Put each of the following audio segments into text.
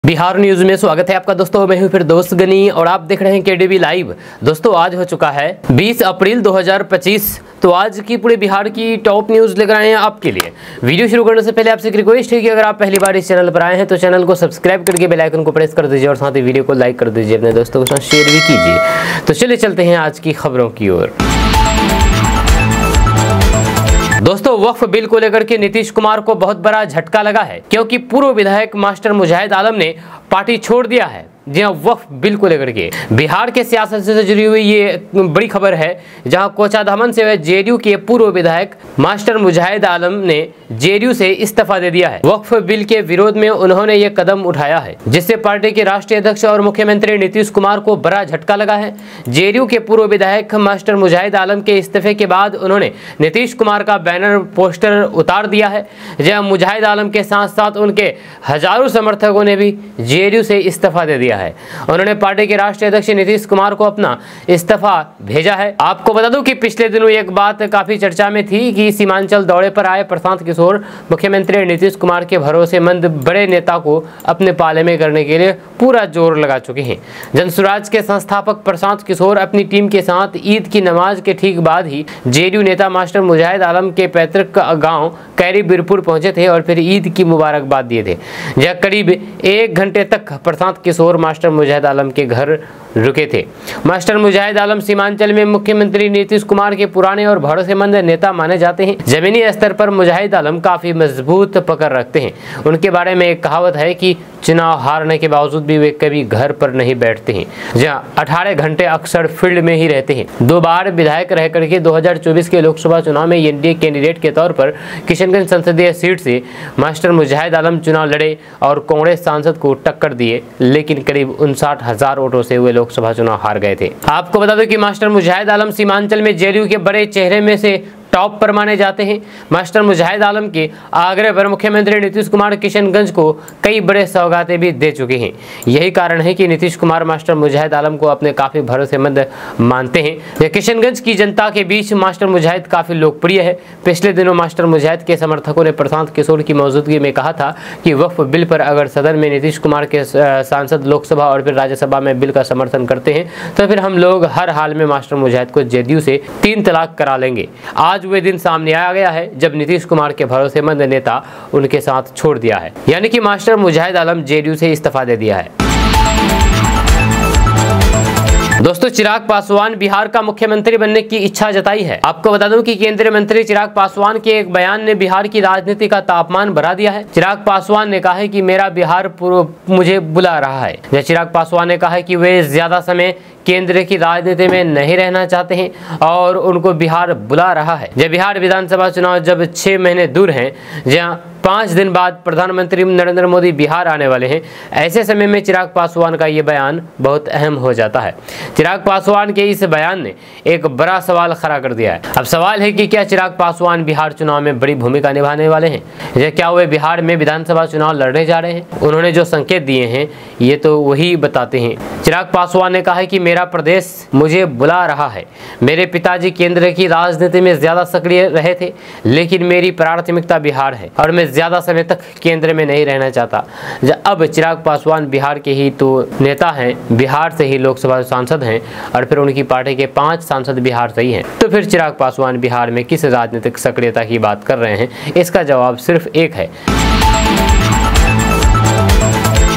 Bihar news में स्वागत है आपका दोस्तों। मैं हूं फिर दोस्त गनी और आप देख रहे हैं केडीवी लाइव। दोस्तों आज हो चुका है 20 अप्रैल 2025। तो आज की पूरे बिहार की टॉप न्यूज लेकर आए हैं आपके लिए। वीडियो शुरू करने से पहले आपसे एक रिक्वेस्ट है कि अगर आप पहली बार इस चैनल पर आए हैं तो चैनल को सब्सक्राइब करके बेल आइकन को प्रेस कर दीजिए और साथ ही वीडियो को लाइक कर दीजिए, अपने दोस्तों के साथ शेयर भी कीजिए। तो चलिए चलते हैं आज की खबरों की ओर। दोस्तों वक्फ बिल को लेकर के नीतीश कुमार को बहुत बड़ा झटका लगा है, क्योंकि पूर्व विधायक मास्टर मुजाहिद आलम ने पार्टी छोड़ दिया है। जी हाँ, वक्फ बिल को लेकर के बिहार के सियासत से जुड़ी हुई ये बड़ी खबर है, जहां कोचाधामन से जेडीयू के पूर्व विधायक मास्टर मुजाहिद आलम ने जेडीयू से इस्तीफा दे दिया है। वक्फ बिल के विरोध में उन्होंने ये कदम उठाया है, जिससे पार्टी के राष्ट्रीय अध्यक्ष और मुख्यमंत्री नीतीश कुमार को बड़ा झटका लगा है। जेडीयू के पूर्व विधायक मास्टर मुजाहिद आलम के इस्तीफे के बाद उन्होंने नीतीश कुमार का बैनर पोस्टर उतार दिया है। जहां मुजाहिद आलम के साथ साथ उनके हजारों समर्थकों ने भी जेडीयू से इस्तीफा दे दिया है। उन्होंने पार्टी के राष्ट्रीय अध्यक्ष नीतीश कुमार को अपना इस्तीफा भेजा है। आपको बता दूं कि पिछले दिनों एक बात काफी चर्चा में थी कि सीमांचल दौरे पर आए प्रशांत किशोर मुख्यमंत्री नीतीश कुमार के भरोसेमंद बड़े नेता को अपने पाले में करने के लिए पूरा जोर लगा चुके हैं। जनसुराज के संस्थापक प्रशांत किशोर अपनी टीम के साथ ईद की नमाज के ठीक बाद ही जेडीयू नेता मास्टर मुजाहिद आलम के पैतृक गांव कैरी बीरपुर पहुंचे थे और फिर ईद की मुबारकबाद दिए थे। जहां करीब 1 घंटे तक प्रशांत किशोर मास्टर मुजाहिद आलम के घर रुके थे। मास्टर मुजाहिद आलम सीमांचल में मुख्यमंत्री नीतीश कुमार के पुराने और भरोसेमंद नेता माने जाते हैं। जमीनी स्तर पर मुजाहिद आलम काफी मजबूत पकड़ रखते हैं। उनके बारे में एक कहावत है कि चुनाव हारने के बावजूद भी वे कभी घर पर नहीं बैठते हैं, जहां 18 घंटे अक्सर फील्ड में ही रहते हैं। 2 बार विधायक रह करके 2024 के लोकसभा चुनाव में एनडीए कैंडिडेट के तौर पर किशनगंज संसदीय सीट से मास्टर मुजाहिद आलम चुनाव लड़े और कांग्रेस सांसद को टक्कर दिए, लेकिन करीब 59,000 वोटों से वे लोकसभा चुनाव हार गए थे। आपको बता दें कि मास्टर मुजाहिद आलम सीमांचल में जेडीयू के बड़े चेहरे में से टॉप पर माने जाते हैं। मास्टर मुजाहिद आलम के आग्रह पर मुख्यमंत्री नीतीश कुमार किशनगंज को कई बड़े सौगातें भी दे चुके हैं। यही कारण है कि नीतीश कुमार मास्टर मुजाहिद आलम को अपने काफी भरोसेमंद मानते हैं। किशनगंज की जनता के बीच मास्टर मुजाहिद काफी लोकप्रिय है। पिछले दिनों मास्टर मुजाहिद के समर्थकों ने प्रशांत किशोर की मौजूदगी में कहा था कि वक्फ बिल पर अगर सदन में नीतीश कुमार के सांसद लोकसभा और फिर राज्यसभा में बिल का समर्थन करते हैं तो फिर हम लोग हर हाल में मास्टर मुजाहिद को जेडीयू से 3 तलाक करा लेंगे। आज वे दिन सामने आ गया है जब नीतीश कुमार के भरोसेमंद नेता उनके साथ छोड़ दिया है, यानी कि मास्टर मुजाहिद आलम जेडीयू से इस्तीफा दे दिया है। दोस्तों चिराग पासवान बिहार का मुख्यमंत्री बनने की इच्छा जताई है। आपको बता दूं कि केंद्रीय मंत्री चिराग पासवान के एक बयान ने बिहार की राजनीति का तापमान बढ़ा दिया है। चिराग पासवान ने कहा है कि मेरा बिहार मुझे बुला रहा है। चिराग पासवान ने कहा है कि वे ज्यादा समय केंद्र की राजनीति में नहीं रहना चाहते हैं और उनको बिहार बुला रहा है। जब बिहार विधानसभा चुनाव जब 6 महीने दूर हैं, जहां 5 दिन बाद प्रधानमंत्री नरेंद्र मोदी बिहार आने वाले हैं, ऐसे समय में चिराग पासवान का ये बयान बहुत अहम हो जाता है। चिराग पासवान के इस बयान ने एक बड़ा सवाल खड़ा कर दिया है। अब सवाल है कि क्या चिराग पासवान बिहार चुनाव में बड़ी भूमिका निभाने वाले हैं, या क्या वे बिहार में विधानसभा चुनाव लड़ने जा रहे हैं। उन्होंने जो संकेत दिए हैं ये तो वही बताते हैं। चिराग पासवान ने कहा है कि मेरा प्रदेश मुझे बुला रहा है। मेरे पिताजी केंद्र की राजनीति में ज्यादा सक्रिय रहे थे, लेकिन मेरी प्राथमिकता बिहार है और मैं ज्यादा समय तक केंद्र में नहीं रहना चाहता। अब चिराग पासवान बिहार के ही तो नेता हैं, बिहार से ही लोकसभा सांसद हैं और फिर उनकी पार्टी के 5 सांसद बिहार से ही हैं। तो फिर चिराग पासवान बिहार में किस राजनीतिक सक्रियता की बात कर रहे हैं? इसका जवाब सिर्फ एक है।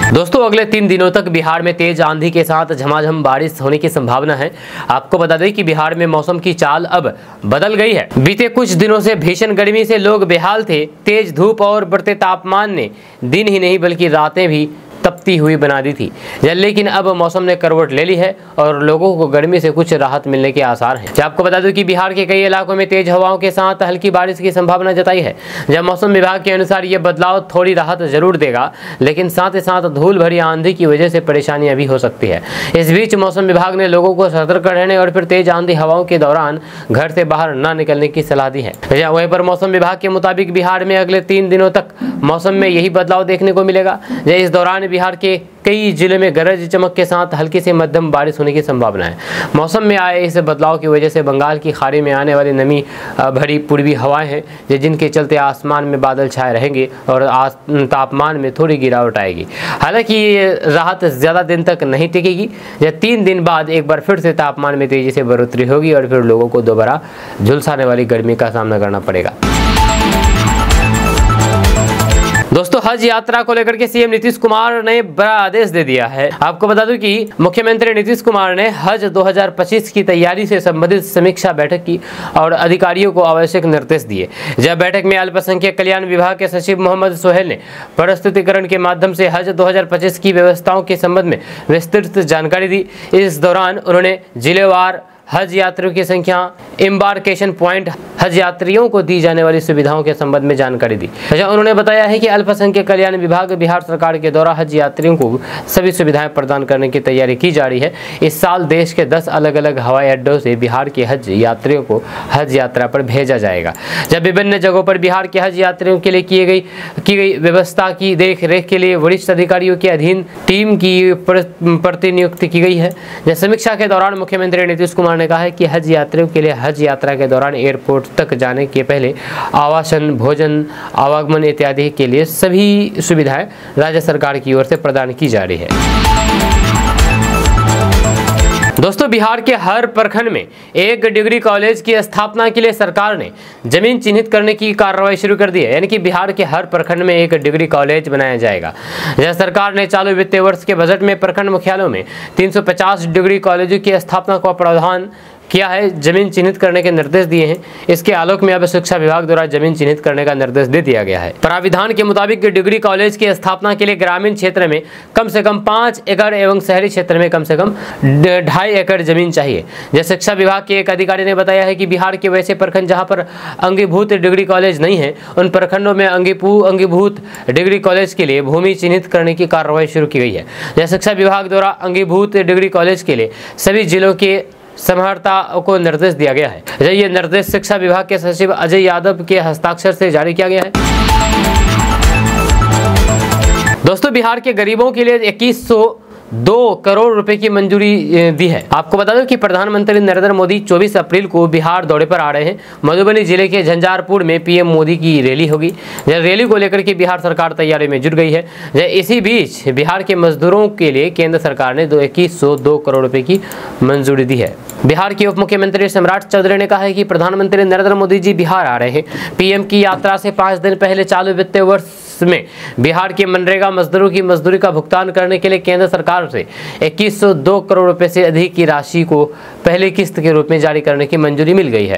दोस्तों अगले 3 दिनों तक बिहार में तेज आंधी के साथ झमाझम बारिश होने की संभावना है। आपको बता दें कि बिहार में मौसम की चाल अब बदल गई है। बीते कुछ दिनों से भीषण गर्मी से लोग बेहाल थे। तेज धूप और बढ़ते तापमान ने दिन ही नहीं बल्कि रातें भी तपती हुई बना दी थी, लेकिन अब मौसम ने करवट ले ली है और लोगों को गर्मी से कुछ राहत मिलने के आसार हैं। आपको बता दूं कि बिहार के कई इलाकों में तेज हवाओं के साथ हल्की बारिश की संभावना जताई है। जब मौसम विभाग के अनुसार ये बदलाव थोड़ी राहत जरूर देगा, लेकिन साथ ही साथ धूल भरी आंधी की वजह से परेशानियां भी हो सकती है। इस बीच मौसम विभाग ने लोगों को सतर्क रहने और फिर तेज आंधी हवाओं के दौरान घर से बाहर न निकलने की सलाह दी है। वहीं पर मौसम विभाग के मुताबिक बिहार में अगले 3 दिनों तक मौसम में यही बदलाव देखने को मिलेगा। इस दौरान बिहार बिहार के कई जिलों में गरज चमक के साथ हल्की से मध्यम बारिश होने की संभावना है। मौसम में आए इस बदलाव की वजह से बंगाल की खाड़ी में आने वाली नमी भरी पूर्वी हवाएं हैं जिनके चलते आसमान में बादल छाए रहेंगे और तापमान में थोड़ी गिरावट आएगी। हालांकि ये राहत ज़्यादा दिन तक नहीं टिकेगी। 3 दिन बाद एक बार फिर से तापमान में तेज़ी से बढ़ोतरी होगी और फिर लोगों को दोबारा झुलसाने वाली गर्मी का सामना करना पड़ेगा। दोस्तों, हज यात्रा को लेकर के सीएम नीतीश कुमार ने बड़ा आदेश दे दिया है। आपको बता दूं कि मुख्यमंत्री नीतीश कुमार ने हज 2025 की तैयारी से संबंधित समीक्षा बैठक की और अधिकारियों को आवश्यक निर्देश दिए। जब बैठक में अल्पसंख्यक कल्याण विभाग के सचिव मोहम्मद सोहेल ने प्रस्तुतिकरण के माध्यम से हज 2025 की व्यवस्थाओं के संबंध में विस्तृत जानकारी दी। इस दौरान उन्होंने जिलेवार हज यात्रियों की संख्या, एम्बार्केशन पॉइंट, हज यात्रियों को दी जाने वाली सुविधाओं के संबंध में जानकारी दी। उन्होंने बताया है कि अल्पसंख्यक कल्याण विभाग बिहार सरकार के द्वारा हज यात्रियों को सभी सुविधाएं प्रदान करने की तैयारी की जा रही है। इस साल देश के 10 अलग अलग हवाई अड्डों से बिहार के हज यात्रियों को हज यात्रा पर भेजा जाएगा। जब विभिन्न जगहों पर बिहार के हज यात्रियों के लिए की गई व्यवस्था की देख रेख के लिए वरिष्ठ अधिकारियों के अधीन टीम की प्रतिनियुक्ति की गई है। समीक्षा के दौरान मुख्यमंत्री नीतीश कुमार ने कहा है कि हज यात्रियों के लिए हज यात्रा के दौरान एयरपोर्ट तक जाने के पहले आवासन, भोजन, आवागमन इत्यादि के लिए सभी सुविधाएं राज्य सरकार की ओर से प्रदान की जा रही है। दोस्तों, बिहार के हर प्रखंड में एक डिग्री कॉलेज की स्थापना के लिए सरकार ने जमीन चिन्हित करने की कार्रवाई शुरू कर दी है। यानी कि बिहार के हर प्रखंड में एक डिग्री कॉलेज बनाया जाएगा। सरकार ने चालू वित्तीय वर्ष के बजट में प्रखंड मुख्यालयों में 350 डिग्री कॉलेजों की स्थापना का प्रावधान किया है, जमीन चिन्हित करने के निर्देश दिए हैं। इसके आलोक में अब शिक्षा विभाग द्वारा जमीन चिन्हित करने का निर्देश दे दिया गया है। प्राविधान के मुताबिक डिग्री कॉलेज की स्थापना के लिए ग्रामीण क्षेत्र में कम से कम 5 एकड़ एवं शहरी क्षेत्र में कम से कम 2.5 एकड़ जमीन चाहिए। जैसे शिक्षा विभाग के एक अधिकारी ने बताया है कि बिहार के वैसे प्रखंड जहाँ पर अंगीभूत डिग्री कॉलेज नहीं है, उन प्रखंडों में अंगीभूत डिग्री कॉलेज के लिए भूमि चिन्हित करने की कार्रवाई शुरू की गई है। जैसे शिक्षा विभाग द्वारा अंगीभूत डिग्री कॉलेज के लिए सभी जिलों के समर्था को निर्देश दिया गया है। ये निर्देश शिक्षा विभाग के सचिव अजय यादव के हस्ताक्षर से जारी किया गया है। दोस्तों, बिहार के गरीबों के लिए 2102 करोड़ रुपए की मंजूरी दी है। आपको बता दो कि प्रधानमंत्री नरेंद्र मोदी 24 अप्रैल को बिहार दौरे पर आ रहे हैं। मधुबनी जिले के झंझारपुर में पीएम मोदी की रैली होगी। रैली को लेकर के बिहार सरकार तैयारी में जुट गई है। इसी बीच बिहार के मजदूरों के लिए केंद्र सरकार ने 2102 करोड़ रुपए की मंजूरी दी है। बिहार के उप मुख्यमंत्री सम्राट चौधरी ने कहा है कि प्रधानमंत्री नरेंद्र मोदी जी बिहार आ रहे हैं। पीएम की यात्रा से 5 दिन पहले चालू वित्तीय वर्ष में बिहार के मनरेगा मजदूरों की मजदूरी का भुगतान करने के लिए केंद्र सरकार से 2102 करोड़ रुपए से अधिक की राशि को पहली किस्त के रूप में जारी करने की मंजूरी मिल गई है।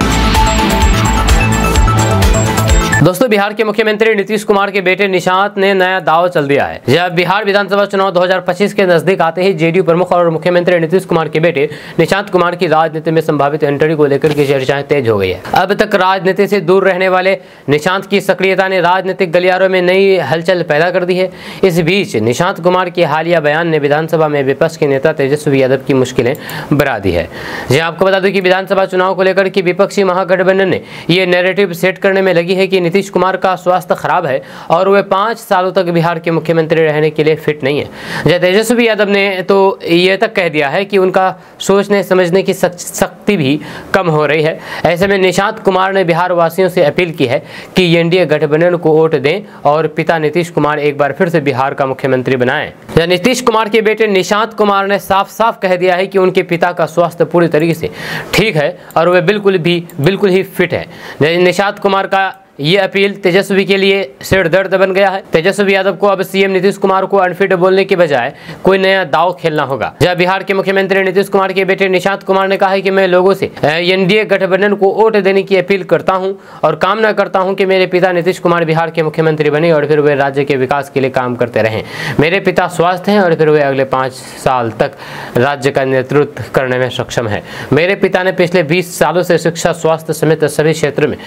दोस्तों, बिहार के मुख्यमंत्री नीतीश कुमार के बेटे निशांत ने नया दांव चल दिया है। जब बिहार विधानसभा चुनाव 2025 के नजदीक आते ही जेडीयू प्रमुख और मुख्यमंत्री नीतीश कुमार के बेटे निशांत कुमार की राजनीति में संभावित एंट्री को लेकर के चर्चाएं तेज हो गई है। अब तक राजनीति से दूर रहने वाले निशांत की सक्रियता ने राजनीतिक गलियारों में नई हलचल पैदा कर दी है। इस बीच निशांत कुमार के हालिया बयान ने विधानसभा में विपक्ष के नेता तेजस्वी यादव की मुश्किलें बढ़ा दी है। जी आपको बता दूं कि विधानसभा चुनाव को लेकर के विपक्षी महागठबंधन ने ये नैरेटिव सेट करने में लगी है कि नीतीश कुमार का स्वास्थ्य खराब है और वे 5 सालों तक बिहार के मुख्यमंत्री रहने के लिए फिट नहीं है। तेजस्वी यादव ने तो ये तक कह दिया है कि उनका सोचने समझने की शक्ति भी कम हो रही है। ऐसे में निशांत कुमार ने बिहार वासियों से अपील की है कि एनडीए गठबंधन को वोट दें और पिता नीतीश कुमार एक बार फिर से बिहार का मुख्यमंत्री बनाएं। नीतीश कुमार के बेटे निशांत कुमार ने साफ साफ कह दिया है कि उनके पिता का स्वास्थ्य पूरी तरीके से ठीक है और वे बिल्कुल ही फिट है। निशांत कुमार का ये अपील तेजस्वी के लिए सिर दर्द बन गया है। तेजस्वी यादव को अब सीएम नीतीश कुमार को अनफिट बोलने के बजाय कोई नया दांव खेलना होगा। जब बिहार के मुख्यमंत्री नीतीश कुमार के बेटे निशांत कुमार ने कहा है कि मैं लोगों से एनडीए गठबंधन को वोट देने की अपील करता हूं और कामना करता हूं कि मेरे पिता नीतीश कुमार बिहार के मुख्यमंत्री बने और फिर वे राज्य के विकास के लिए काम करते रहें। मेरे पिता स्वस्थ हैं और फिर वे अगले 5 साल तक राज्य का नेतृत्व करने में सक्षम है। मेरे पिता ने पिछले 20 सालों से शिक्षा, स्वास्थ्य समेत सभी क्षेत्रों में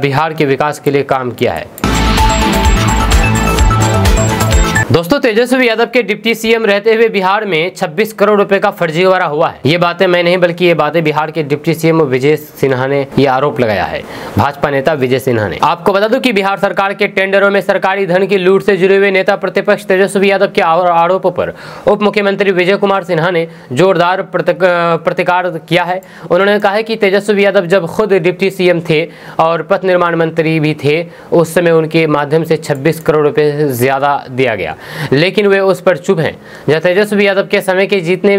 बिहार के विकास के लिए काम किया है। दोस्तों तेजस्वी यादव के डिप्टी सीएम रहते हुए बिहार में 26 करोड़ रुपए का फर्जीवाड़ा हुआ है। ये बातें मैं नहीं बल्कि ये बातें बिहार के डिप्टी सीएम विजय सिन्हा ने ये आरोप लगाया है, भाजपा नेता विजय सिन्हा ने। आपको बता दूं कि बिहार सरकार के टेंडरों में सरकारी धन की लूट से जुड़े हुए नेता प्रतिपक्ष तेजस्वी यादव के आरोपों पर उप मुख्यमंत्री विजय कुमार सिन्हा ने जोरदार प्रतिकार किया है। उन्होंने कहा है कि तेजस्वी यादव जब खुद डिप्टी सीएम थे और पथ निर्माण मंत्री भी थे, उस समय उनके माध्यम से 26 करोड़ रुपए ज्यादा दिया गया, लेकिन वे उस पर चुप हैं। जब तेजस्वी यादव के समय के जितने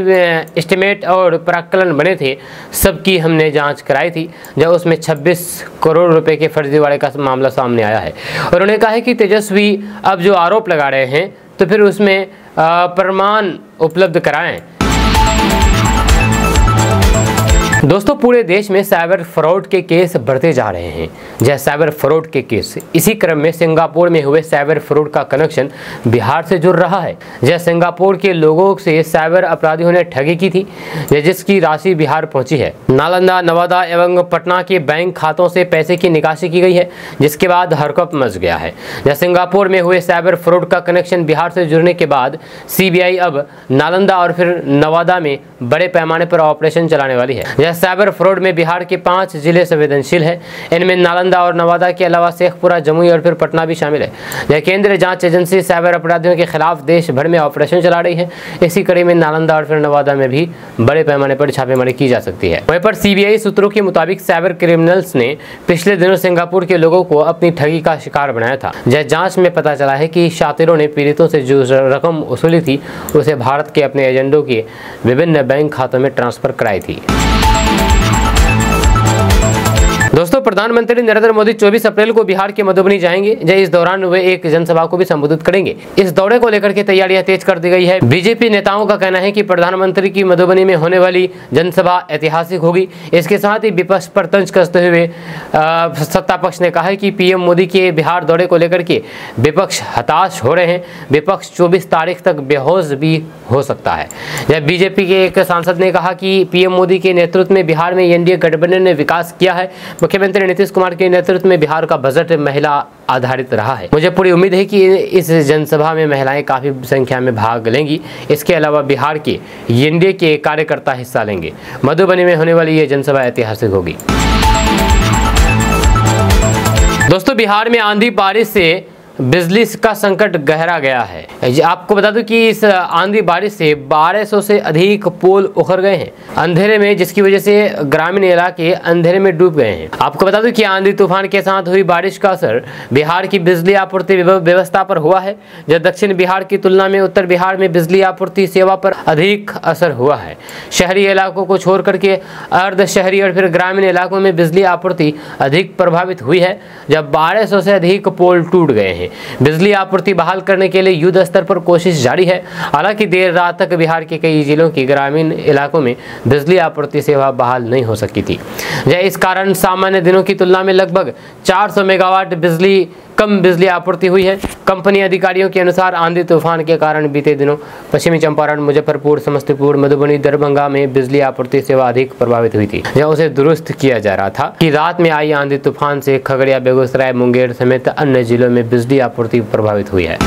एस्टिमेट और प्राक्कलन बने थे, सबकी हमने जांच कराई थी, जब उसमें 26 करोड़ रुपए के फर्जीवाड़े का मामला सामने आया है। उन्होंने कहा है कि तेजस्वी अब जो आरोप लगा रहे हैं तो फिर उसमें प्रमाण उपलब्ध कराएं। दोस्तों पूरे देश में साइबर फ्रॉड के केस बढ़ते जा रहे हैं। जय साइबर फ्रॉड के केस, इसी क्रम में सिंगापुर में हुए साइबर फ्रॉड का कनेक्शन बिहार से जुड़ रहा है। जय सिंगापुर के लोगों से साइबर अपराधियों ने ठगी की थी, जिसकी राशि बिहार पहुंची है। नालंदा, नवादा एवं पटना के बैंक खातों से पैसे की निकासी की गई है, जिसके बाद हड़कंप मच गया है। जय सिंगापुर में हुए साइबर फ्रॉड का कनेक्शन बिहार से जुड़ने के बाद सीबीआई अब नालंदा और फिर नवादा में बड़े पैमाने पर ऑपरेशन चलाने वाली है। साइबर फ्रॉड में बिहार के 5 जिले संवेदनशील है। इनमें नालंदा और नवादा के अलावा शेखपुरा, जमुई और फिर पटना भी शामिल है। यह केंद्रीय जांच एजेंसी साइबर अपराधियों के खिलाफ देश भर में ऑपरेशन चला रही है। इसी कड़ी में नालंदा और फिर नवादा में भी बड़े पैमाने पर छापेमारी की जा सकती है। वहीं पर सीबीआई सूत्रों के मुताबिक साइबर क्रिमिनल्स ने पिछले दिनों सिंगापुर के लोगों को अपनी ठगी का शिकार बनाया था। जांच में पता चला है कि शातिरों ने पीड़ितों से जो रकम वसूली थी, उसे भारत के अपने एजेंटों के विभिन्न बैंक खातों में ट्रांसफर कराई थी। दोस्तों प्रधानमंत्री नरेंद्र मोदी 24 अप्रैल को बिहार के मधुबनी जाएंगे। इस दौरान वे एक जनसभा को भी संबोधित करेंगे। इस दौरे को लेकर के तैयारियां तेज कर दी गई है। बीजेपी नेताओं का कहना है कि प्रधानमंत्री की मधुबनी में होने वाली जनसभा ऐतिहासिक होगी। इसके साथ ही विपक्ष पर तंज कसते हुए सत्ता पक्ष ने कहा है कि पीएम मोदी के बिहार दौरे को लेकर के विपक्ष हताश हो रहे हैं। विपक्ष 24 तारीख तक बेहोश भी हो सकता है। जब बीजेपी के एक सांसद ने कहा कि पीएम मोदी के नेतृत्व में बिहार में एनडीए गठबंधन ने विकास किया है। मुख्यमंत्री नीतीश कुमार के नेतृत्व में बिहार का बजट महिला आधारित रहा है। मुझे पूरी उम्मीद है कि इस जनसभा में महिलाएं काफी संख्या में भाग लेंगी। इसके अलावा बिहार के एनडीए के कार्यकर्ता हिस्सा लेंगे। मधुबनी में होने वाली ये जनसभा ऐतिहासिक होगी। दोस्तों बिहार में आंधी बारिश से बिजली का संकट गहरा गया है। आपको बता दूं कि इस आंधी बारिश से 1200 से अधिक पोल उखड़ गए हैं अंधेरे में, जिसकी वजह से ग्रामीण इलाके अंधेरे में डूब गए हैं। आपको बता दूं कि आंधी तूफान के साथ हुई बारिश का असर बिहार की बिजली आपूर्ति व्यवस्था पर हुआ है। जब दक्षिण बिहार की तुलना में उत्तर बिहार में बिजली आपूर्ति सेवा पर अधिक असर हुआ है। शहरी इलाकों को छोड़ करके अर्ध शहरी और फिर ग्रामीण इलाकों में बिजली आपूर्ति अधिक प्रभावित हुई है, जब 1200 से अधिक पोल टूट गए हैं। बिजली आपूर्ति बहाल करने के लिए युद्ध स्तर पर कोशिश जारी है। हालांकि देर रात तक बिहार के कई जिलों की ग्रामीण इलाकों में बिजली आपूर्ति सेवा बहाल नहीं हो सकी थी। इस कारण सामान्य दिनों की तुलना में लगभग 400 मेगावाट कम बिजली आपूर्ति हुई है। कंपनी अधिकारियों के अनुसार आंधी तूफान के कारण बीते दिनों पश्चिमी चंपारण, मुजफ्फरपुर, समस्तीपुर, मधुबनी, दरभंगा में बिजली आपूर्ति सेवा अधिक प्रभावित हुई थी, जहां उसे दुरुस्त किया जा रहा था कि रात में आई आंधी तूफान से खगड़िया, बेगूसराय, मुंगेर समेत अन्य जिलों में बिजली आपूर्ति प्रभावित हुई है।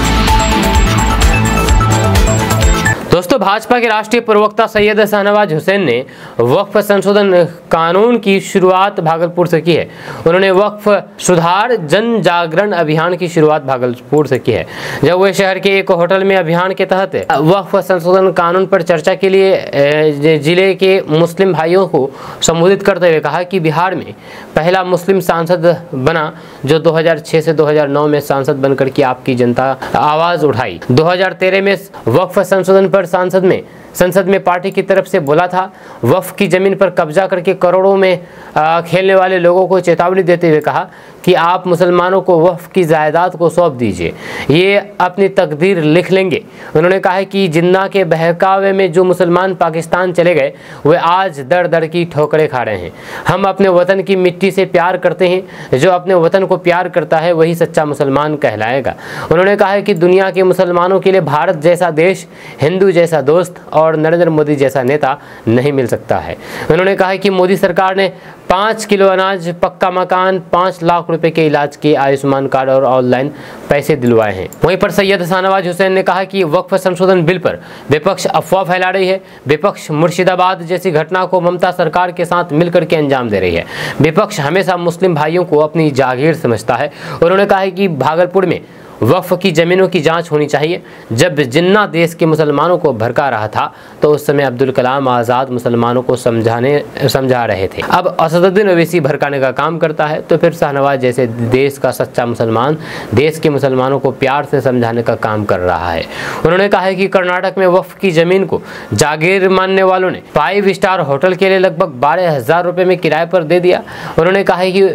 दोस्तों भाजपा के राष्ट्रीय प्रवक्ता सैयद शाहनवाज हुसैन ने वक्फ संशोधन कानून की शुरुआत भागलपुर से की है। उन्होंने वक्फ सुधार जन जागरण अभियान की शुरुआत भागलपुर से की है। जब वे शहर के एक होटल में अभियान के तहत वक्फ संशोधन कानून पर चर्चा के लिए जिले के मुस्लिम भाइयों को संबोधित करते हुए कहा कि बिहार में पहला मुस्लिम सांसद बना, जो 2006 से 2009 में सांसद बनकर के आपकी जनता आवाज उठाई। 2013 में वक्फ संशोधन पर संसद में पार्टी की तरफ से बोला था। वक्फ की जमीन पर कब्जा करके करोड़ों में खेलने वाले लोगों को चेतावनी देते हुए कहा कि आप मुसलमानों को वक्फ की जायदाद को सौंप दीजिए, ये अपनी तकदीर लिख लेंगे। उन्होंने कहा कि जिन्ना के बहकावे में जो मुसलमान पाकिस्तान चले गए, वे आज दर दर की ठोकरें खा रहे हैं। हम अपने वतन की मिट्टी से प्यार करते हैं। जो अपने वतन को प्यार करता है वही सच्चा मुसलमान कहलाएगा। उन्होंने कहा कि दुनिया के मुसलमानों के लिए भारत जैसा देश, हिंदू जैसा दोस्त और नरेंद्र मोदी जैसा नेता नहीं मिल सकता है। उन्होंने कहा कि मोदी सरकार ने 5 किलो अनाज, पक्का मकान, 5 लाख रुपए के इलाज के आयुष्मान कार्ड और ऑनलाइन पैसे दिलवाए हैं। वहीं पर सैयद शाहनवाज हुसैन ने कहा कि वक्फ संशोधन बिल पर विपक्ष अफवाह फैला रही है। विपक्ष मुर्शिदाबाद जैसी घटना को ममता सरकार के साथ मिलकर के अंजाम दे रही है। विपक्ष हमेशा मुस्लिम भाइयों को अपनी जागीर समझता है। उन्होंने कहा है कि भागलपुर में वक्फ की ज़मीनों की जांच होनी चाहिए। जब जिन्ना देश के मुसलमानों को भड़का रहा था तो उस समय अब्दुल कलाम आज़ाद मुसलमानों को समझा रहे थे। अब असदुद्दीन ओवैसी भड़काने का काम करता है तो फिर शाहनवाज जैसे देश का सच्चा मुसलमान देश के मुसलमानों को प्यार से समझाने का काम कर रहा है। उन्होंने कहा है कि कर्नाटक में वक्फ की ज़मीन को जागीर मानने वालों ने 5 स्टार होटल के लिए लगभग 12,000 रुपये में किराए पर दे दिया। उन्होंने कहा है कि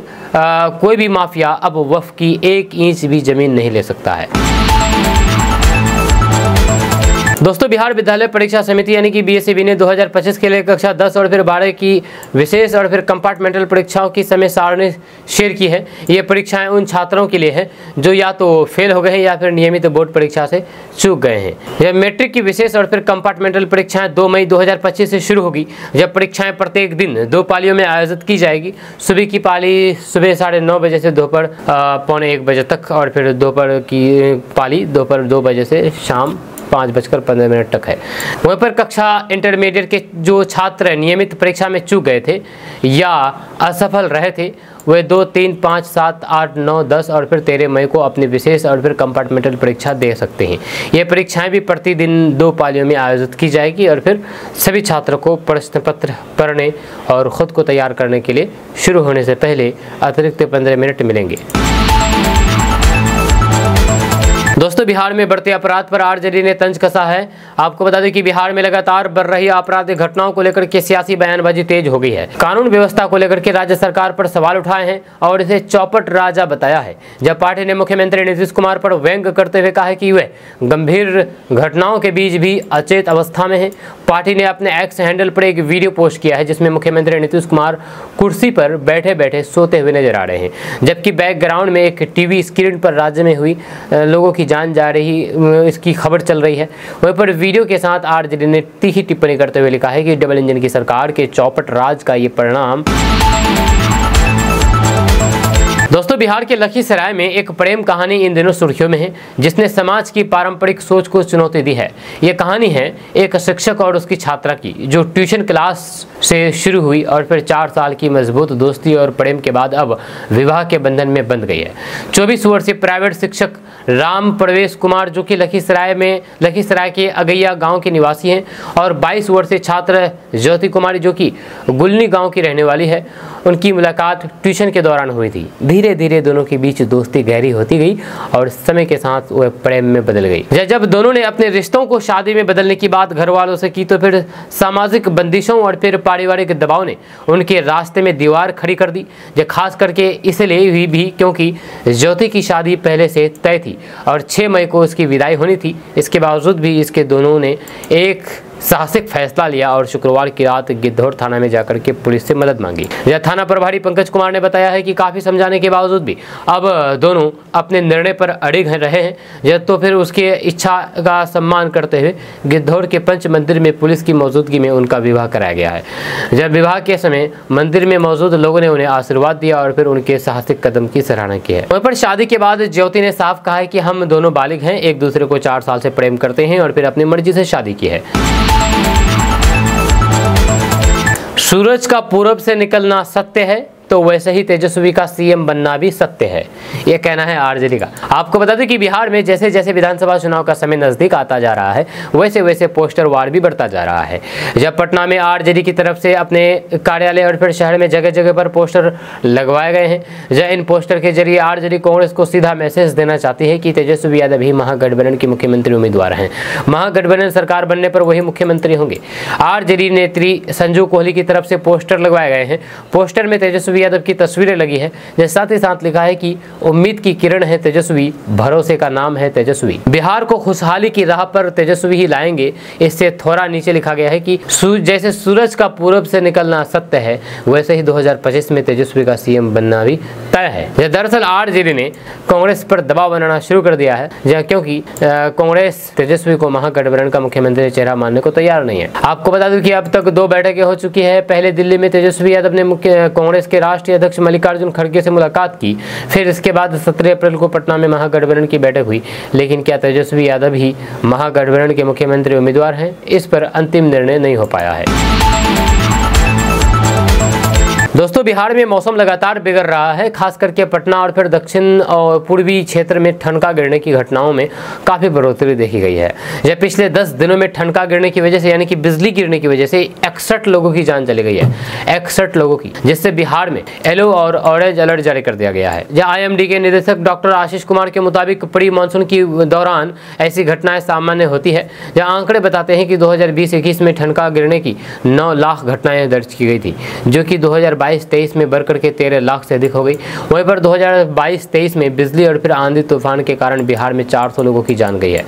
कोई भी माफिया अब वक्फ की 1 इंच भी ज़मीन नहीं ले सकता है। दोस्तों, बिहार विद्यालय परीक्षा समिति यानी कि बीएसईबी ने 2025 के लिए कक्षा 10 और फिर 12 की विशेष और फिर कंपार्टमेंटल परीक्षाओं की समय सारणी शेयर की है। ये परीक्षाएं उन छात्रों के लिए हैं जो या तो फेल हो गए हैं या फिर नियमित बोर्ड परीक्षा से चूक गए हैं। यह मैट्रिक की विशेष और फिर कंपार्टमेंटल परीक्षाएं 2 मई 2025 से शुरू होगी। जब परीक्षाएं प्रत्येक दिन 2 पालियों में आयोजित की जाएगी। सुबह की पाली सुबह 9:30 बजे से दोपहर 1:45 बजे तक और फिर दोपहर की पाली दोपहर 2 बजे से शाम 5:15 तक है। वहीं पर कक्षा इंटरमीडिएट के जो छात्र नियमित परीक्षा में चूक गए थे या असफल रहे थे वे 2, 3, 5, 7, 8, 9, 10 और फिर 13 मई को अपनी विशेष और फिर कंपार्टमेंटल परीक्षा दे सकते हैं। ये परीक्षाएं भी प्रतिदिन 2 पालियों में आयोजित की जाएगी और फिर सभी छात्रों को प्रश्न पत्र पढ़ने और ख़ुद को तैयार करने के लिए शुरू होने से पहले अतिरिक्त 15 मिनट मिलेंगे। दोस्तों, बिहार में बढ़ते अपराध पर आरजेडी ने तंज कसा है। आपको बता दें कि बिहार में लगातार बढ़ रही आपराधिक घटनाओं को लेकर के सियासी बयानबाजी तेज हो गई है। कानून व्यवस्था को लेकर के राज्य सरकार पर सवाल उठाए हैं और इसे चौपट राजा बताया है। जब पार्टी ने मुख्यमंत्री नीतीश कुमार पर व्यंग करते हुए कहा है कि वे गंभीर घटनाओं के बीच भी अचेत अवस्था में है। पार्टी ने अपने एक्स हैंडल पर एक वीडियो पोस्ट किया है जिसमें मुख्यमंत्री नीतीश कुमार कुर्सी पर बैठे बैठे सोते हुए नजर आ रहे हैं, जबकि बैकग्राउंड में एक टीवी स्क्रीन पर राज्य में हुई लोगों की जान जा रही इसकी खबर चल रही है। वहीं पर वीडियो के साथ आरजेडी ने तीखी टिप्पणी करते हुए लिखा है कि डबल इंजन की सरकार के चौपट राज का ये परिणाम। दोस्तों, बिहार के लखीसराय में एक प्रेम कहानी इन दिनों सुर्खियों में है जिसने समाज की पारंपरिक सोच को चुनौती दी है। ये कहानी है एक शिक्षक और उसकी छात्रा की जो ट्यूशन क्लास से शुरू हुई और फिर 4 साल की मजबूत दोस्ती और प्रेम के बाद अब विवाह के बंधन में बंध गई है। 24 वर्षीय प्राइवेट शिक्षक राम प्रवेश कुमार जो कि लखीसराय के अगैया गांव के निवासी हैं और 22 वर्षीय छात्र ज्योति कुमारी जो कि गुलनी गांव की रहने वाली है, उनकी मुलाकात ट्यूशन के दौरान हुई थी। धीरे धीरे दोनों के बीच दोस्ती गहरी होती गई और समय के साथ वह प्रेम में बदल गई। जब दोनों ने अपने रिश्तों को शादी में बदलने की बात घर वालों से की तो फिर सामाजिक बंदिशों और फिर पारिवारिक दबाव ने उनके रास्ते में दीवार खड़ी कर दी। जो खास करके इसलिए हुई भी क्योंकि ज्योति की शादी पहले से तय थी और 6 मई को उसकी विदाई होनी थी। इसके बावजूद भी इसके दोनों ने एक साहसिक फैसला लिया और शुक्रवार की रात गिद्धौर थाना में जाकर के पुलिस से मदद मांगी। यह थाना प्रभारी पंकज कुमार ने बताया है कि काफ़ी समझाने के बावजूद भी अब दोनों अपने निर्णय पर अड़िग रहे हैं। तो फिर उसकी इच्छा का सम्मान करते हुए गिद्धौर के पंच मंदिर में पुलिस की मौजूदगी में उनका विवाह कराया गया है। जब विवाह के समय मंदिर में मौजूद लोगों ने उन्हें आशीर्वाद दिया और फिर उनके साहसिक कदम की सराहना की है। वहीं पर शादी के बाद ज्योति ने साफ कहा है कि हम दोनों बालिग हैं, एक दूसरे को 4 साल से प्रेम करते हैं और फिर अपनी मर्जी से शादी की है। सूरज का पूरब से निकलना सत्य है तो वैसे ही तेजस्वी का सीएम बनना भी सत्य है, यह कहना है आरजेडी का। आपको बता दें कि बिहार में जैसे जैसे विधानसभा चुनाव का समय नजदीक आता जा रहा है वैसे वैसे पोस्टर वार भी बढ़ता जा रहा है। जब पटना में आरजेडी की तरफ से अपने कार्यालय और फिर शहर में जगह जगह पर पोस्टर लगवाए गए हैं, जब इन पोस्टर के जरिए आरजेडी कांग्रेस को सीधा मैसेज देना चाहती है कि तेजस्वी यादव ही महागठबंधन के मुख्यमंत्री उम्मीदवार हैं, महागठबंधन सरकार बनने पर वही मुख्यमंत्री होंगे। आरजेडी नेत्री संजू कोहली की तरफ से पोस्टर लगवाए गए हैं। पोस्टर में तेजस्वी तेजस्वी यादव की तस्वीरें लगी है, जिसके साथ ही साथ लिखा है कि उम्मीद की किरण है तेजस्वी, भरोसे का नाम है तेजस्वी, बिहार को खुशहाली की राह पर तेजस्वी ही लाएंगे। इससे थोड़ा नीचे लिखा गया है कि जैसे सूरज का पूरब से निकलना सत्य है, वैसे ही 2025 में तेजस्वी का सीएम बनना भी तय है। दरअसल आरजेडी ने कांग्रेस पर दबाव बनाना शुरू कर दिया है, क्योंकि कांग्रेस तेजस्वी को महागठबंधन का मुख्यमंत्री चेहरा मानने को तैयार नहीं है। आपको बता दूं कि अब तक 2 बैठकें हो चुकी है। पहले दिल्ली में तेजस्वी यादव ने कांग्रेस के राष्ट्रीय अध्यक्ष मल्लिकार्जुन खड़गे से मुलाकात की, फिर इसके बाद 17 अप्रैल को पटना में महागठबंधन की बैठक हुई। लेकिन क्या तेजस्वी यादव ही महागठबंधन के मुख्यमंत्री उम्मीदवार हैं? इस पर अंतिम निर्णय नहीं हो पाया है। दोस्तों, बिहार में मौसम लगातार बिगड़ रहा है, खास करके पटना और फिर दक्षिण और पूर्वी क्षेत्र में ठनका गिरने की घटनाओं में काफ़ी बढ़ोतरी देखी गई है। जब पिछले 10 दिनों में ठनका गिरने की वजह से, यानी कि बिजली गिरने की वजह से 61 लोगों की जान चली गई है, 61 लोगों की, जिससे बिहार में येलो और ऑरेंज अलर्ट जारी कर दिया गया है। जहाँ IMD के निदेशक डॉक्टर आशीष कुमार के मुताबिक प्री मानसून के दौरान ऐसी घटनाएं सामान्य होती है। जहाँ आंकड़े बताते हैं कि 2020-21 में ठनका गिरने की 9 लाख घटनाएं दर्ज की गई थी, जो कि 2022-23 में बढ़कर के 13 लाख से अधिक हो गई। वहीं पर 2022-23 में बिजली और फिर आंधी तूफान के कारण बिहार में 400 लोगों की जान गई है।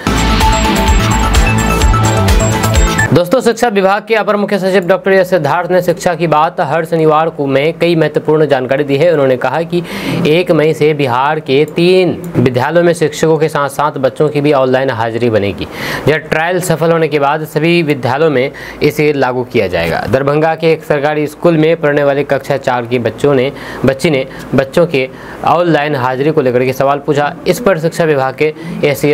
दोस्तों, शिक्षा विभाग के अपर मुख्य सचिव डॉक्टर एस सिद्धार्थ ने शिक्षा की बात हर शनिवार को में कई महत्वपूर्ण जानकारी दी है। उन्होंने कहा कि 1 मई से बिहार के 3 विद्यालयों में शिक्षकों के साथ साथ बच्चों की भी ऑनलाइन हाजिरी बनेगी। यह ट्रायल सफल होने के बाद सभी विद्यालयों में इसे लागू किया जाएगा। दरभंगा के एक सरकारी स्कूल में पढ़ने वाले कक्षा 4 की बच्ची ने बच्चों के ऑनलाइन हाजिरी को लेकर के सवाल पूछा। इस पर शिक्षा विभाग के एस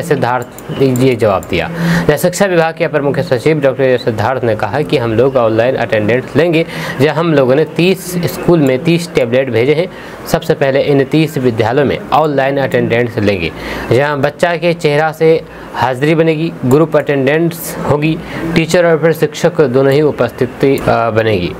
सिद्धार्थ ने ये जवाब दिया। शिक्षा विभाग के अपर मुख्य सचिव डॉक्टर सिद्धार्थ ने कहा कि हम लोग ऑनलाइन अटेंडेंस लेंगे। जहां हम लोगों ने 30 स्कूल में 30 टैबलेट भेजे हैं। सबसे पहले इन 30 विद्यालयों में ऑनलाइन अटेंडेंस लेंगे, जहां बच्चा के चेहरा से हाजिरी बनेगी, ग्रुप अटेंडेंस होगी, टीचर और फिर शिक्षक दोनों ही उपस्थिति बनेगी।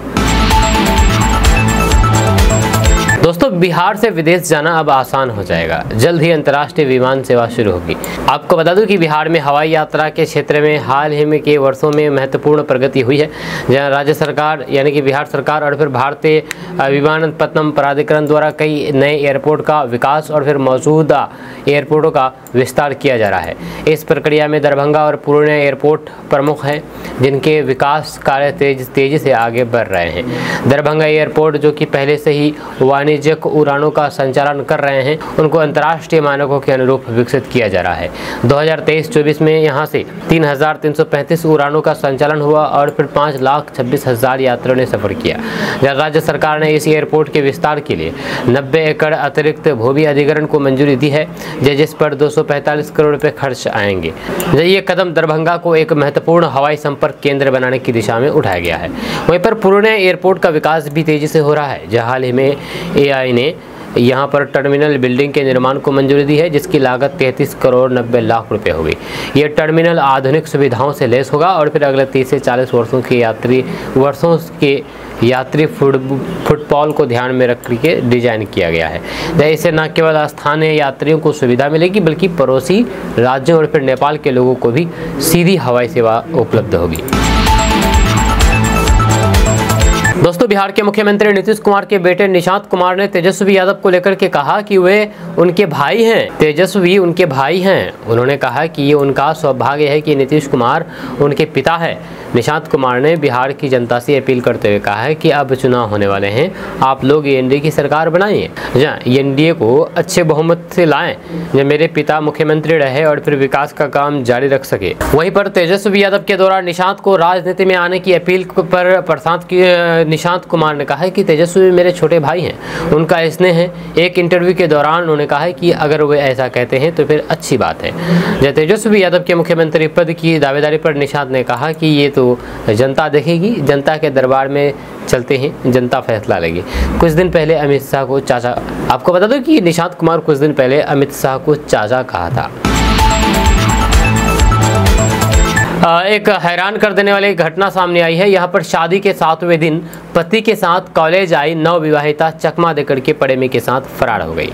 दोस्तों, बिहार से विदेश जाना अब आसान हो जाएगा। जल्द ही अंतर्राष्ट्रीय विमान सेवा शुरू होगी। आपको बता दूं कि बिहार में हवाई यात्रा के क्षेत्र में हाल ही में के वर्षों में महत्वपूर्ण प्रगति हुई है। जहां राज्य सरकार यानी कि बिहार सरकार और फिर भारतीय विमानपत्तनम प्राधिकरण द्वारा कई नए एयरपोर्ट का विकास और फिर मौजूदा एयरपोर्टों का विस्तार किया जा रहा है। इस प्रक्रिया में दरभंगा और पूर्णिया एयरपोर्ट प्रमुख हैं, जिनके विकास कार्य तेजी से आगे बढ़ रहे हैं। दरभंगा एयरपोर्ट, जो कि पहले से ही वाणिज्यिक उड़ानों का संचालन कर रहे हैं, उनको अंतर्राष्ट्रीय मानकों के अनुरूप विकसित किया जा रहा है। 2023-24 में यहां से 3,335 उड़ानों का संचालन हुआ और फिर 5,26,000 यात्रियों ने सफर किया। राज्य सरकार ने इस एयरपोर्ट के विस्तार के लिए 90 एकड़ अतिरिक्त भूमि अधिग्रहण को मंजूरी दी है, जिस पर 245 करोड़ रुपए खर्च आएंगे। ये कदम दरभंगा को एक महत्वपूर्ण हवाई संपर्क केंद्र बनाने की दिशा में उठाया गया है। वहीं पर पूर्णिया एयरपोर्ट का विकास भी तेजी से हो रहा है, जहां हाल ही में AI ने यहाँ पर टर्मिनल बिल्डिंग के निर्माण को मंजूरी दी है, जिसकी लागत 33 करोड़ 90 लाख रुपए होगी। ये टर्मिनल आधुनिक सुविधाओं से लैस होगा और फिर अगले 30 से 40 वर्षों के यात्री फुटफॉल को ध्यान में रख के डिजाइन किया गया है। इससे न केवल स्थानीय यात्रियों को सुविधा मिलेगी, बल्कि पड़ोसी राज्यों और फिर नेपाल के लोगों को भी सीधी हवाई सेवा उपलब्ध होगी। दोस्तों, बिहार के मुख्यमंत्री नीतीश कुमार के बेटे निशांत कुमार ने तेजस्वी यादव को लेकर के कहा कि वे उनके भाई हैं, तेजस्वी उनके भाई हैं। उन्होंने कहा कि ये उनका सौभाग्य है कि नीतीश कुमार उनके पिता है। निशांत कुमार ने बिहार की जनता से अपील करते हुए कहा है कि अब चुनाव होने वाले हैं, आप लोग एनडीए की सरकार बनाइए, जहाँ एनडीए को अच्छे बहुमत से लाएं, जब मेरे पिता मुख्यमंत्री रहे और फिर विकास का काम जारी रख सके। वहीं पर तेजस्वी यादव के द्वारा निशांत को राजनीति में आने की अपील पर निशांत कुमार ने कहा है कि तेजस्वी मेरे छोटे भाई हैं, उनका स्नेह है। एक इंटरव्यू के दौरान उन्होंने कहा है कि अगर वे ऐसा कहते हैं तो फिर अच्छी बात है। जब तेजस्वी यादव के मुख्यमंत्री पद की दावेदारी पर निशांत ने कहा कि ये तो जनता देखेगी, जनता के दरबार में चलते हैं, जनता फैसला लेगी। कुछ दिन पहले अमित शाह को चाचा, आपको बता दो कि निशांत कुमार कुछ दिन पहले अमित शाह को चाचा कहा था। एक हैरान कर देने वाली घटना सामने आई है। यहाँ पर शादी के 7वें दिन पति के साथ कॉलेज आई नवविवाहिता चकमा देकर के प्रेमी के साथ फरार हो गई।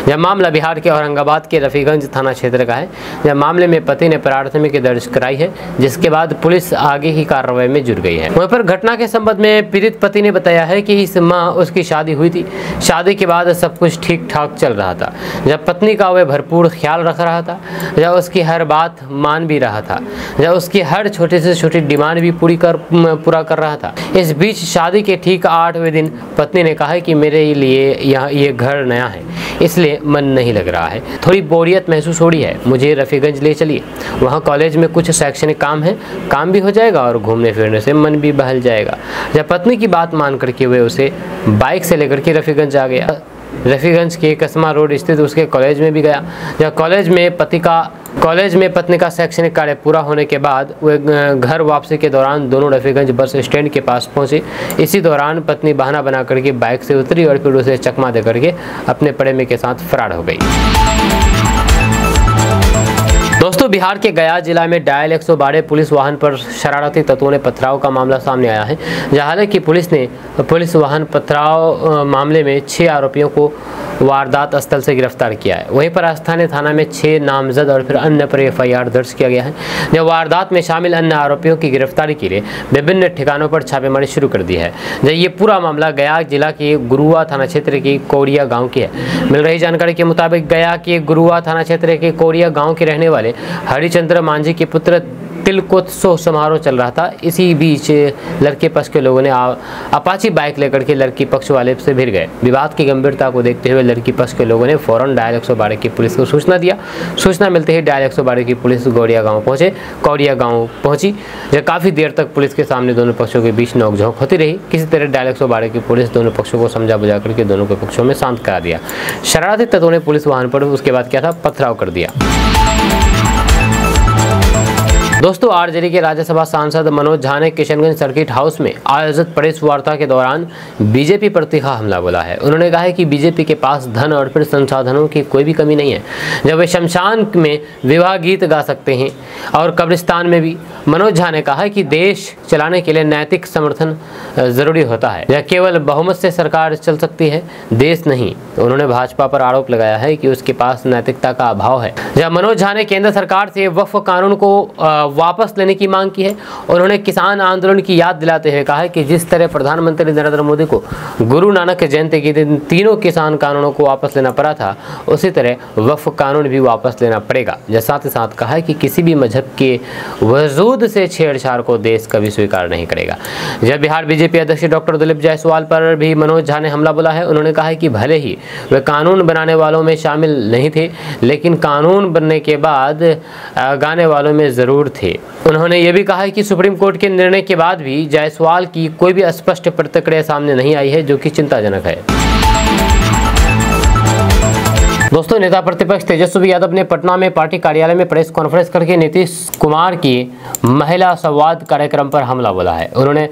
यह मामला बिहार के औरंगाबाद के रफीगंज थाना क्षेत्र का है। यह मामले में पति ने प्राथमिकी दर्ज कराई है, जिसके बाद पुलिस आगे की कार्रवाई में जुट गई है। वहीं पर घटना के संबंध में पीड़ित पति ने बताया है कि इस माह उसकी शादी हुई थी। शादी के बाद सब कुछ ठीक ठाक चल रहा था। जब पत्नी का वह भरपूर ख्याल रख रहा था, जब उसकी हर बात मान भी रहा था, जब उसकी हर छोटे से छोटी डिमांड भी पूरा कर रहा था। इस बीच शादी के ठीक 8वें दिन पत्नी ने कहा कि मेरे लिए यहाँ ये घर नया है, इसलिए मन नहीं लग रहा है, थोड़ी बोरियत महसूस हो रही है, मुझे रफीगंज ले चलिए। वहाँ कॉलेज में कुछ शैक्षणिक काम है, काम भी हो जाएगा और घूमने फिरने से मन भी बहल जाएगा। जब पत्नी की बात मान करके वे उसे बाइक से लेकर के रफीगंज आ गया। रफीगंज के कसमा रोड स्थित उसके कॉलेज में भी गया। जब कॉलेज में पत्नी का शैक्षणिक कार्य पूरा होने के बाद वे घर वापसी के दौरान दोनों रफीगंज बस स्टैंड के पास पहुंचे। इसी दौरान पत्नी बहाना बना करके बाइक से उतरी और फिर उसे चकमा दे करके अपने प्रेमी के साथ फरार हो गई। दोस्तों, बिहार के गया जिला में डायल 112 पुलिस वाहन पर शरारती तत्वों ने पथराव का मामला सामने आया है। जहां हालांकि पुलिस वाहन पथराव मामले में 6 आरोपियों को वारदात स्थल से गिरफ्तार किया है। वहीं पर स्थानीय थाना में 6 नामजद और फिर अन्य पर FIR दर्ज किया गया है। जब वारदात में शामिल अन्य आरोपियों की गिरफ्तारी के लिए विभिन्न ठिकानों पर छापेमारी शुरू कर दी है। जब ये पूरा मामला गया जिला के गुरुआ थाना क्षेत्र के कोरिया गाँव की है। मिल रही जानकारी के मुताबिक गया के गुरुआ थाना क्षेत्र के कोरिया गाँव के रहने वाले हरिचंद्र मांझी के पुत्र तिलकोत्सव समारोह चल रहा था। इसी बीच लड़के पक्ष के लोगों ने अपाची बाइक लेकर के लड़की पक्ष वाले से भिड़ गए। विवाद की गंभीरता को देखते हुए लड़की पक्ष के लोगों ने फौरन डायल 112 की पुलिस को सूचना दिया। सूचना मिलते ही डायल 112 की पुलिस कौड़िया गांव पहुंची। जब काफ़ी देर तक पुलिस के सामने दोनों पक्षों के बीच नोकझोंक होती रही। किसी तरह डायल 112 की पुलिस दोनों पक्षों को समझा बुझा करके दोनों के पक्षों में शांत करा दिया। शरारती तत्वों ने पुलिस वाहन पर उसके बाद क्या था, पथराव कर दिया। दोस्तों, आरजेडी के राज्यसभा सांसद मनोज झा ने किशनगंज सर्किट हाउस में आयोजित प्रेस वार्ता के दौरान बीजेपी पर तीखा हमला बोला है। उन्होंने कहा है कि बीजेपी के पास धन और फिर संसाधनों की कोई भी कमी नहीं है। जब वे शमशान में विवाह गीत गा सकते हैं और कब्रिस्तान में भी। मनोज झा ने कहा कि देश चलाने के लिए नैतिक समर्थन जरूरी होता है। यह केवल बहुमत से सरकार चल सकती है, देश नहीं। तो उन्होंने भाजपा पर आरोप लगाया है कि उसके पास नैतिकता का अभाव है। जब मनोज झा ने केंद्र सरकार से वक्फ कानून को वापस लेने की मांग की है। उन्होंने किसान आंदोलन की याद दिलाते हुए कहा है कि जिस तरह प्रधानमंत्री नरेंद्र मोदी को गुरु नानक जयंती के दिन तीनों किसान कानूनों को वापस लेना पड़ा था, उसी तरह वक्फ कानून भी वापस लेना पड़ेगा। साथ ही साथ कहा है कि किसी भी मजहब के वजूद से छेड़छाड़ को देश कभी स्वीकार नहीं करेगा। जब बिहार बीजेपी अध्यक्ष डॉक्टर दिलीप जायसवाल पर भी मनोज झा ने हमला बोला है। उन्होंने कहा है कि भले ही वे कानून बनाने वालों में शामिल नहीं थे, लेकिन कानून बनने के बाद गाने वालों में जरूर थे। उन्होंने ये भी कहा है कि सुप्रीम कोर्ट के निर्णय के बाद भी जायसवाल की कोई भी स्पष्ट प्रतिक्रिया सामने नहीं आई है, जो कि चिंताजनक है। दोस्तों, नेता प्रतिपक्ष तेजस्वी यादव ने पटना में पार्टी कार्यालय में प्रेस कॉन्फ्रेंस करके नीतीश कुमार की महिला संवाद कार्यक्रम पर हमला बोला है। उन्होंने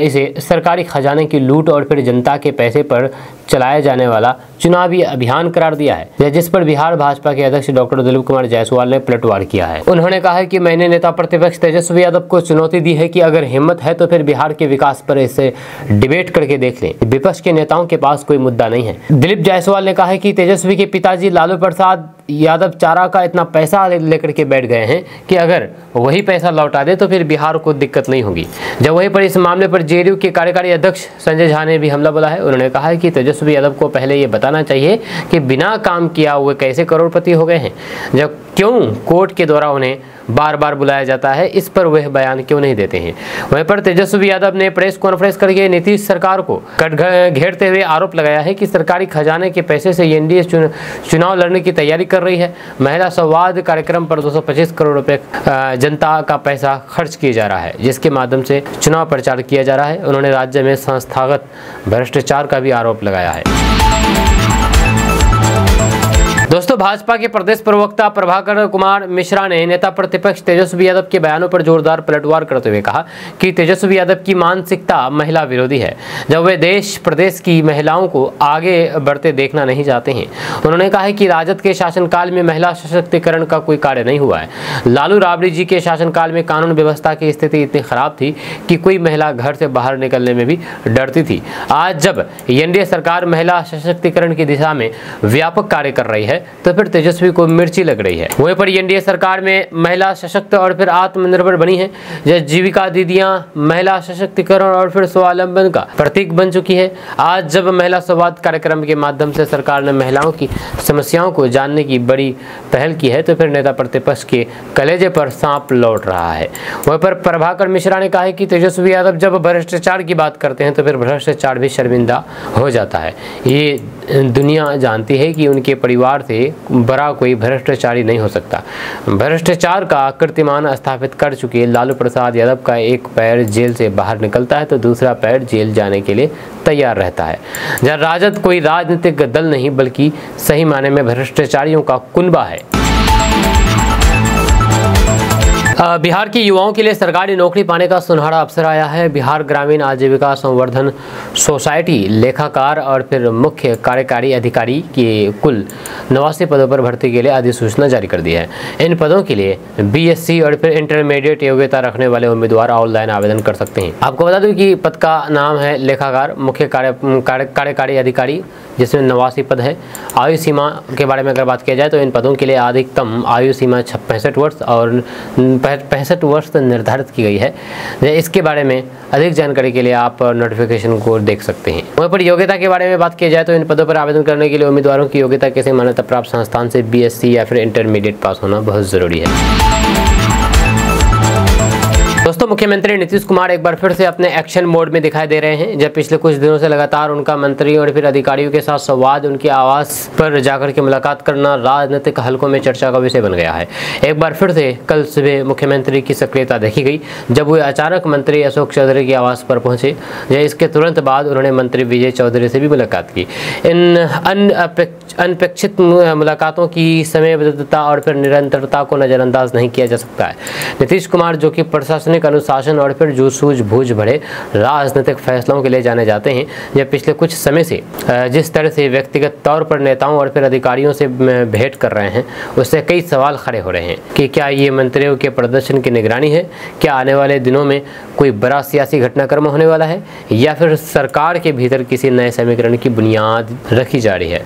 इसे सरकारी खजाने की लूट और फिर जनता के पैसे पर चलाया जाने वाला चुनावी अभियान करार दिया है, जिस पर बिहार भाजपा के अध्यक्ष डॉक्टर दिलीप कुमार जायसवाल ने पलटवार किया है। उन्होंने कहा है कि मैंने नेता प्रतिपक्ष तेजस्वी यादव को चुनौती दी है कि अगर हिम्मत है तो फिर बिहार के विकास पर इससे डिबेट करके देख लें। विपक्ष के नेताओं के पास कोई मुद्दा नहीं है। दिलीप जायसवाल ने कहा है कि तेजस्वी के पिताजी लालू प्रसाद यादव चारा का इतना पैसा लेकर के बैठ गए हैं कि अगर वही पैसा लौटा दे तो फिर बिहार को दिक्कत नहीं होगी। जब वहीं पर इस मामले पर जेडीयू के कार्यकारी अध्यक्ष संजय झा ने भी हमला बोला है। उन्होंने कहा है कि तेजस्वी यादव को पहले ये बताना चाहिए कि बिना काम किया हुए कैसे करोड़पति हो गए हैं, जब क्यों कोर्ट के द्वारा उन्हें बार बार बुलाया जाता है, इस पर वह बयान क्यों नहीं देते हैं। वहीं पर तेजस्वी यादव ने प्रेस कॉन्फ्रेंस करके नीतीश सरकार को घेरते हुए आरोप लगाया है कि सरकारी खजाने के पैसे से एनडीए चुनाव लड़ने की तैयारी कर रही है। महिला संवाद कार्यक्रम पर 225 करोड़ रुपए जनता का पैसा खर्च किया जा रहा है, जिसके माध्यम से चुनाव प्रचार किया जा रहा है। उन्होंने राज्य में संस्थागत भ्रष्टाचार का भी आरोप लगाया है। दोस्तों, भाजपा के प्रदेश प्रवक्ता प्रभाकर कुमार मिश्रा ने नेता प्रतिपक्ष तेजस्वी यादव के बयानों पर जोरदार पलटवार करते हुए कहा कि तेजस्वी यादव की मानसिकता महिला विरोधी है, जब वे देश प्रदेश की महिलाओं को आगे बढ़ते देखना नहीं चाहते हैं। उन्होंने कहा है कि राजद के शासनकाल में महिला सशक्तिकरण का कोई कार्य नहीं हुआ है। लालू राबड़ी जी के शासनकाल में कानून व्यवस्था की स्थिति इतनी खराब थी कि कोई महिला घर से बाहर निकलने में भी डरती थी। आज जब एनडीए सरकार महिला सशक्तिकरण की दिशा में व्यापक कार्य कर रही है तो फिर तेजस्वी को मिर्ची लग रही है। वहीं पर एनडीए सरकार में महिला सशक्त और फिर आत्मनिर्भर बनी है। जैसे जीविका दीदियां महिला सशक्तिकरण और फिर स्वावलंबन का प्रतीक बन चुकी है। आज जब महिला संवाद कार्यक्रम के माध्यम से सरकार ने महिलाओं की समस्याओं को जानने की बड़ी पहल की है तो फिर नेता प्रतिपक्ष के कलेजे पर सांप लौट रहा है। वहीं पर प्रभाकर मिश्रा ने कहा है कि तेजस्वी यादव जब भ्रष्टाचार की बात करते हैं तो फिर भ्रष्टाचार भी शर्मिंदा हो जाता है। ये दुनिया जानती है कि उनके परिवार से बड़ा कोई भ्रष्टाचारी नहीं हो सकता। भ्रष्टाचार का कीर्तिमान स्थापित कर चुके लालू प्रसाद यादव का एक पैर जेल से बाहर निकलता है तो दूसरा पैर जेल जाने के लिए तैयार रहता है। जहाँ राजद कोई राजनीतिक दल नहीं बल्कि सही मायने में भ्रष्टाचारियों का कुनबा है। बिहार के युवाओं के लिए सरकारी नौकरी पाने का सुनहरा अवसर आया है। बिहार ग्रामीण आजीविका संवर्धन सोसाइटी लेखाकार और फिर मुख्य कार्यकारी अधिकारी के कुल 89 पदों पर भर्ती के लिए अधिसूचना जारी कर दी है। इन पदों के लिए बीएससी और फिर इंटरमीडिएट योग्यता रखने वाले उम्मीदवार ऑनलाइन आवेदन कर सकते हैं। आपको बता दूं कि पद का नाम है लेखाकार मुख्य कार्यकारी अधिकारी, जिसमें 89 पद है। आयु सीमा के बारे में अगर बात किया जाए तो इन पदों के लिए अधिकतम आयु सीमा 65 वर्ष और 65 वर्ष निर्धारित की गई है। इसके बारे में अधिक जानकारी के लिए आप नोटिफिकेशन को देख सकते हैं। वहीं पर योग्यता के बारे में बात की जाए तो इन पदों पर आवेदन करने के लिए उम्मीदवारों की योग्यता किसी मान्यता प्राप्त संस्थान से बीएससी या फिर इंटरमीडिएट पास होना बहुत जरूरी है। दोस्तों, मुख्यमंत्री नीतीश कुमार एक बार फिर से अपने एक्शन मोड में दिखाई दे रहे हैं। जब पिछले कुछ दिनों से लगातार उनका मंत्री और फिर अधिकारियों के साथ संवाद, उनके आवास पर जाकर के मुलाकात करना राजनीतिक हलकों में चर्चा का विषय बन गया है। एक बार फिर से कल सुबह मुख्यमंत्री की सक्रियता देखी गई जब वे अचानक मंत्री अशोक चौधरी के आवास पर पहुंचे। इसके तुरंत बाद उन्होंने मंत्री विजय चौधरी से भी मुलाकात की। इन अनपेक्षित मुलाकातों की समयबद्धता और फिर निरंतरता को नजरअंदाज नहीं किया जा सकता है। नीतीश कुमार, जो कि प्रशासनिक अनुशासन और फिर जो सूझबूझ भरे राजनीतिक फैसलों के लिए जाने जाते हैं, जब पिछले कुछ समय से जिस तरह से व्यक्तिगत तौर पर नेताओं और फिर अधिकारियों से भेंट कर रहे हैं, उससे कई सवाल खड़े हो रहे हैं कि क्या ये मंत्रियों के प्रदर्शन की निगरानी है, क्या आने वाले दिनों में कोई बड़ा सियासी घटनाक्रम होने वाला है, या फिर सरकार के भीतर किसी नए समीकरण की बुनियाद रखी जा रही है।